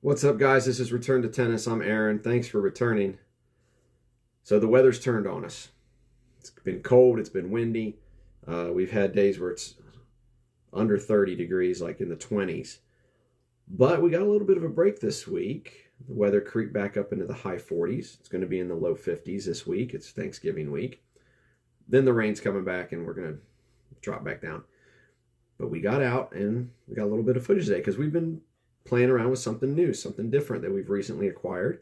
What's up, guys? This is Return to Tennis. I'm Aaron. Thanks for returning. So the weather's turned on us. It's been cold. It's been windy. We've had days where it's under 30 degrees, like in the 20s. But we got a little bit of a break this week. The weather creeped back up into the high 40s. It's going to be in the low 50s this week. It's Thanksgiving week. Then the rain's coming back and we're going to drop back down. But we got out and we got a little bit of footage today because we've been playing around with something new, something different that we've recently acquired.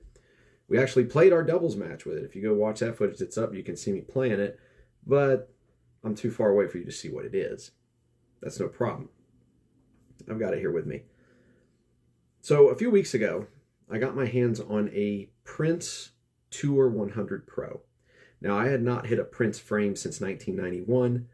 We actually played our doubles match with it. If you go watch that footage, it's up. You can see me playing it, but I'm too far away for you to see what it is. That's no problem. I've got it here with me. So a few weeks ago, I got my hands on a Prince Tour 100 Pro. Now, I had not hit a Prince frame since 1991.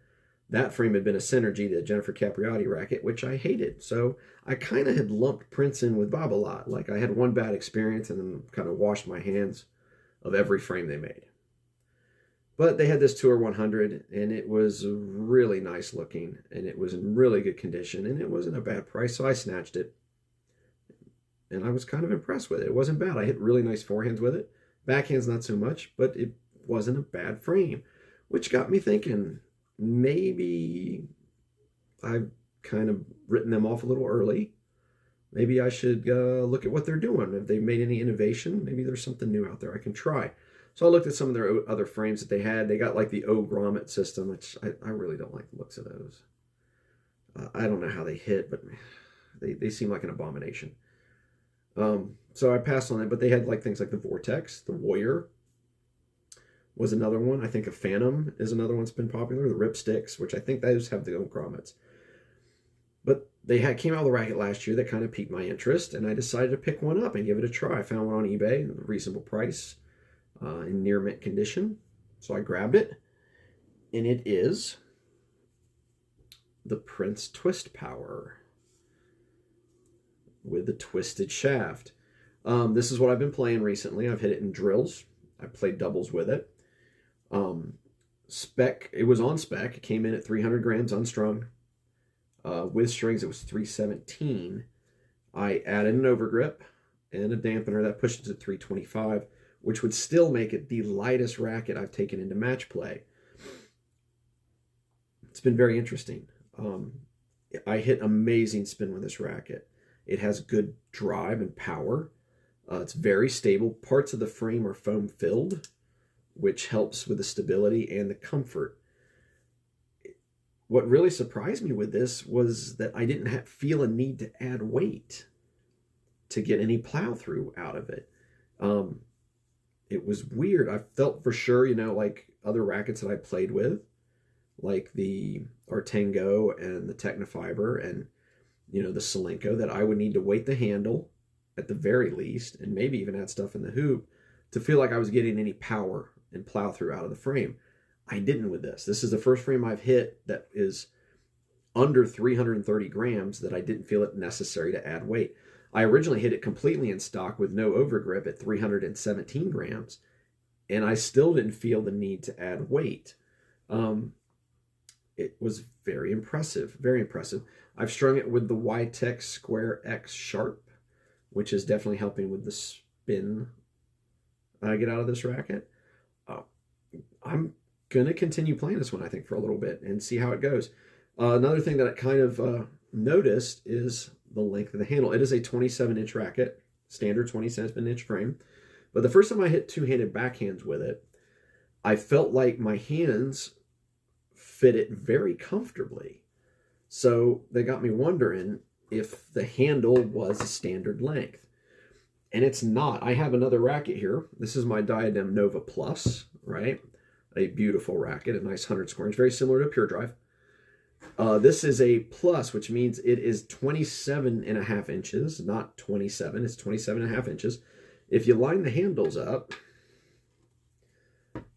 That frame had been a Synergy, the Jennifer Capriati racket, which I hated. So I kind of had lumped Prince in with Bob a lot. Like I had one bad experience and then kind of washed my hands of every frame they made. But they had this Tour 100 and it was really nice looking and it was in really good condition and it wasn't a bad price. So I snatched it and I was kind of impressed with it. It wasn't bad. I hit really nice forehands with it. Backhands not so much, but it wasn't a bad frame, which got me thinking, maybe I've kind of written them off a little early. Maybe I should look at what they're doing. If they've made any innovation, maybe there's something new out there I can try. So I looked at some of their other frames that they had. They got like the O grommet system, which I really don't like the looks of those. I don't know how they hit, but they seem like an abomination. So I passed on it, but they had like things like the Vortex, the Warrior was another one. I think a Phantom is another one that's been popular. The Ripsticks, which I think those have the old grommets. But they came out with a racket last year that kind of piqued my interest, and I decided to pick one up and give it a try. I found one on eBay at a reasonable price in near mint condition. So I grabbed it, and it is the Prince Twistpower with the twisted shaft. This is what I've been playing recently. I've hit it in drills. I played doubles with it. Spec, it was on spec. It came in at 300 grams unstrung. With strings, it was 317. I added an overgrip and a dampener that pushed it to 325, which would still make it the lightest racket I've taken into match play. It's been very interesting. I hit amazing spin with this racket. It has good drive and power. It's very stable. Parts of the frame are foam filled, which helps with the stability and the comfort. What really surprised me with this was that I didn't feel a need to add weight to get any plow through out of it. It was weird. I felt for sure, like other rackets that I played with, like the Artengo and the Technofiber and, the Solinco, that I would need to weight the handle at the very least, and maybe even add stuff in the hoop to feel like I was getting any power and plow through out of the frame. I didn't with this. This is the first frame I've hit that is under 330 grams that I didn't feel it necessary to add weight. I originally hit it completely in stock with no overgrip at 317 grams, and I still didn't feel the need to add weight. It was very impressive, very impressive. I've strung it with the YTech Square X Sharp, which is definitely helping with the spin I get out of this racket. I'm going to continue playing this one, I think, for a little bit and see how it goes. Another thing that I kind of noticed is the length of the handle. It is a 27-inch racket, standard 27-inch frame. But the first time I hit two-handed backhands with it, I felt like my hands fit it very comfortably. So they got me wondering if the handle was a standard length. And it's not. I have another racket here. This is my Diadem Nova Plus, right? A beautiful racket, a nice 100 score inch, very similar to a Pure Drive. This is a plus, which means it is 27.5 inches, not 27. It's 27.5 inches. If you line the handles up,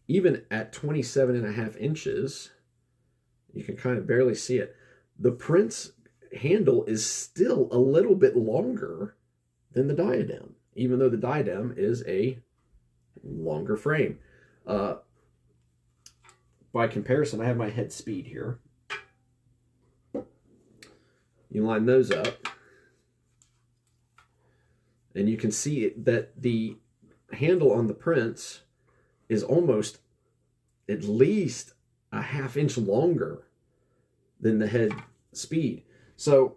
even at 27.5 inches, you can kind of barely see it. The Prince handle is still a little bit longer than the Diadem, even though the Diadem is a longer frame. By comparison, I have my head speed here. You line those up, And you can see that the handle on the Prince is almost at least a half-inch longer than the head speed. So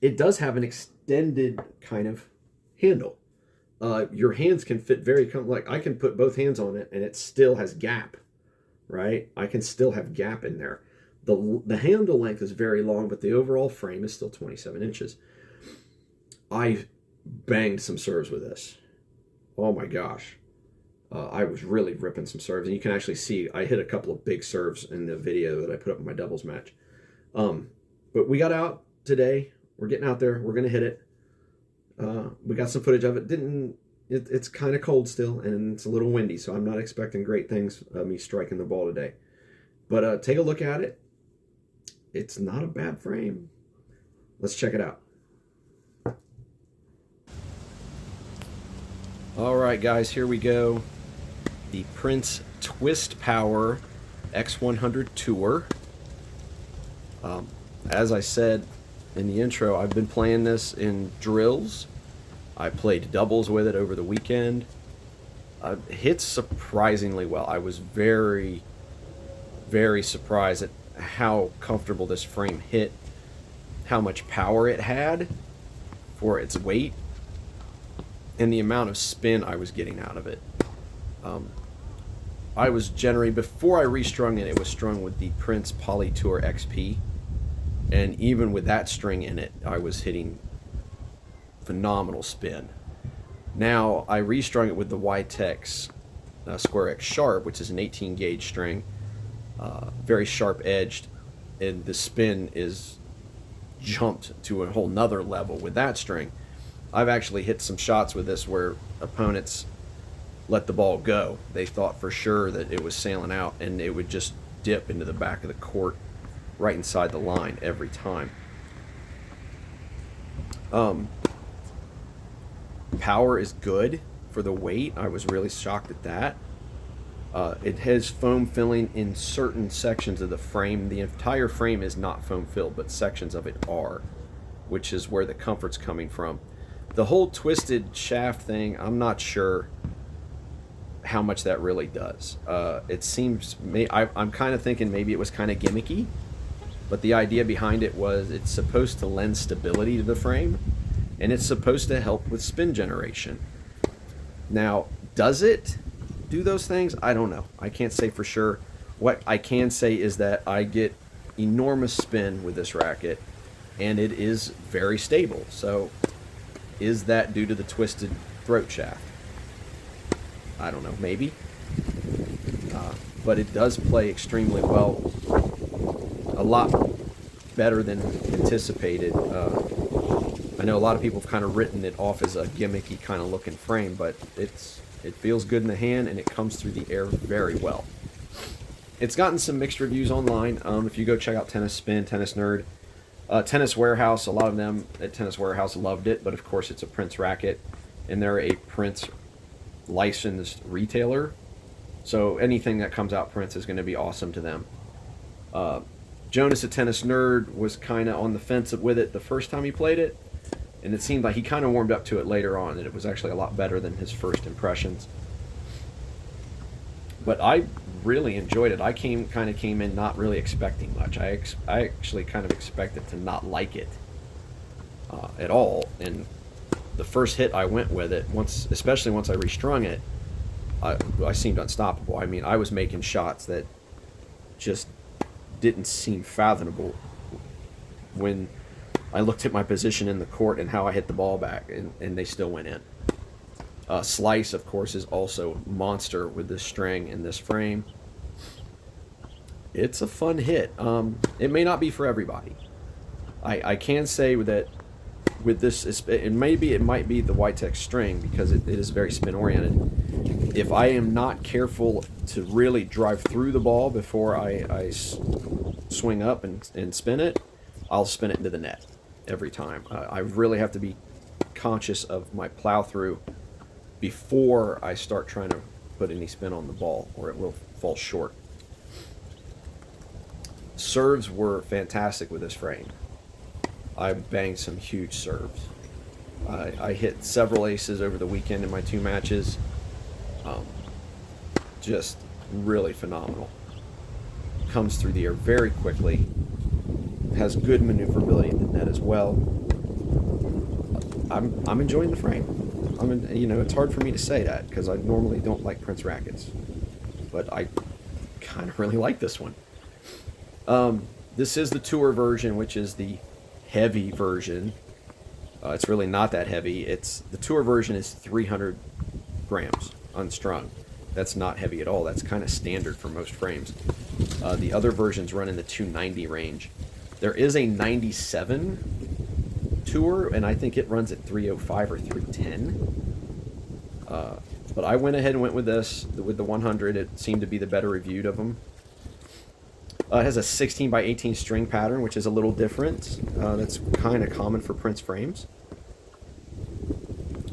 it does have an extended kind of handle. Your hands can fit very like I can put both hands on it and it still has gap, right? I can still have gap in there. The handle length is very long, but the overall frame is still 27 inches. I banged some serves with this. Oh my gosh. I was really ripping some serves, and you can actually see I hit a couple of big serves in the video that I put up in my doubles match. But we got out today. We're getting out there. We're going to hit it. We got some footage of it. It's kind of cold still, and it's a little windy, so I'm not expecting great things of me striking the ball today. But take a look at it. It's not a bad frame. Let's check it out. All right, guys, here we go. The Prince Twistpower X100 Tour. As I said in the intro, I've been playing this in drills. I played doubles with it over the weekend. It hits surprisingly well. I was very, very surprised at how comfortable this frame hit, how much power it had for its weight, and the amount of spin I was getting out of it. I was generally, before I restrung it, it was strung with the Prince Poly Tour XP, and even with that string in it, I was hitting phenomenal spin. Now I restrung it with the YTEX Square X Sharp, which is an 18 gauge string, very sharp edged, and the spin is jumped to a whole nother level with that string. I've actually hit some shots with this where opponents let the ball go. They thought for sure that it was sailing out, and it would just dip into the back of the court right inside the line every time. Power is good for the weight. I was really shocked at that. It has foam filling in certain sections of the frame. The entire frame is not foam filled, but sections of it are, which is where the comfort's coming from. The whole twisted shaft thing, I'm not sure how much that really does. It seems, I'm kind of thinking maybe it was kind of gimmicky, but the idea behind it was it's supposed to lend stability to the frame, and it's supposed to help with spin generation. Now, does it do those things? I don't know. I can't say for sure. What I can say is that I get enormous spin with this racket, and it is very stable. So is that due to the twisted throat shaft? I don't know, maybe. But it does play extremely well. A lot better than anticipated. I know a lot of people have kind of written it off as a gimmicky kind of looking frame, but it feels good in the hand, and it comes through the air very well. It's gotten some mixed reviews online. If you go check out Tennis Spin, Tennis Nerd, Tennis Warehouse, a lot of them at Tennis Warehouse loved it, but of course it's a Prince racket, and they're a Prince licensed retailer, so anything that comes out Prince is going to be awesome to them. Jonas at Tennis Nerd was kind of on the fence with it the first time he played it, and it seemed like he kind of warmed up to it later on, and it was actually a lot better than his first impressions. But I really enjoyed it. I came in not really expecting much. I actually kind of expected to not like it at all. And the first hit I went with it, especially once I restrung it, I seemed unstoppable. I mean, I was making shots that just didn't seem fathomable when I looked at my position in the court and how I hit the ball back, and they still went in. Slice, of course, is also monster with this string and this frame. It's a fun hit. It may not be for everybody. I can say that with this, maybe it might be the YTEX string because it is very spin oriented. If I am not careful to really drive through the ball before I swing up and spin it, I'll spin it into the net every time. I really have to be conscious of my plow through before I start trying to put any spin on the ball, or it will fall short. Serves were fantastic with this frame. I banged some huge serves. I hit several aces over the weekend in my 2 matches. Just really phenomenal. Comes through the air very quickly. Has good maneuverability in the net as well. I'm enjoying the frame. You know, it's hard for me to say that because I normally don't like Prince rackets, but I kind of really like this one. This is the tour version, which is the heavy version. It's really not that heavy. The tour version is 300 grams unstrung. That's not heavy at all. That's kind of standard for most frames. The other versions run in the 290 range. There is a 97 tour, and I think it runs at 305 or 310. But I went ahead and went with this, with the 100. It seemed to be the better reviewed of them. It has a 16 by 18 string pattern, which is a little different. That's kind of common for Prince frames.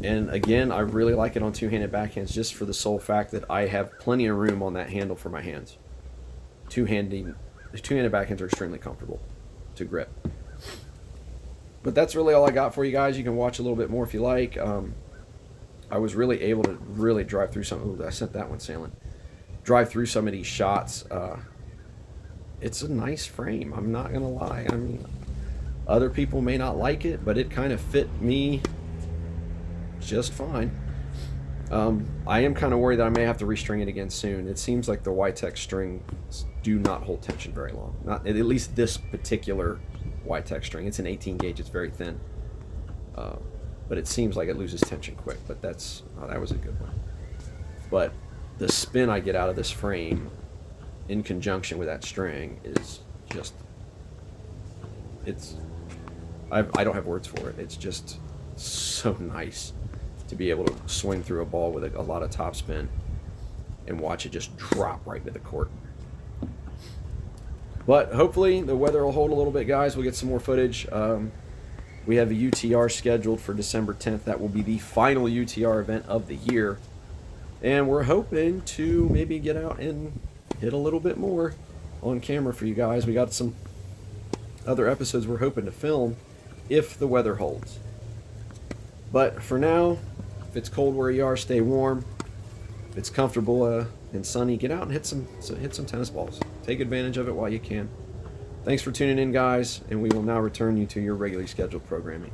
And again, I really like it on two-handed backhands just for the sole fact that I have plenty of room on that handle for my hands. Two-handed backhands are extremely comfortable to grip. But that's really all I got for you guys. You can watch a little bit more if you like. I was really able to really drive through some... Ooh, I sent that one sailing. Drive through some of these shots. It's a nice frame. I'm not going to lie. I mean, other people may not like it, but it kind of fit me just fine. I am kind of worried that I may have to restring it again soon. It seems like the YTech strings do not hold tension very long. Not at least this particular YTech string. It's an 18 gauge. It's very thin. But it seems like it loses tension quick. But that was a good one. But the spin I get out of this frame in conjunction with that string is just... I don't have words for it. It's just so nice to be able to swing through a ball with a lot of topspin and watch it just drop right to the court. But hopefully the weather will hold a little bit, guys. We'll get some more footage. We have a UTR scheduled for December 10th. That will be the final UTR event of the year. And we're hoping to maybe get out and hit a little bit more on camera for you guys. We got some other episodes we're hoping to film if the weather holds. But for now, if it's cold where you are, stay warm. If it's comfortable and sunny, get out and hit some tennis balls. Take advantage of it while you can. Thanks for tuning in, guys, and we will now return you to your regularly scheduled programming.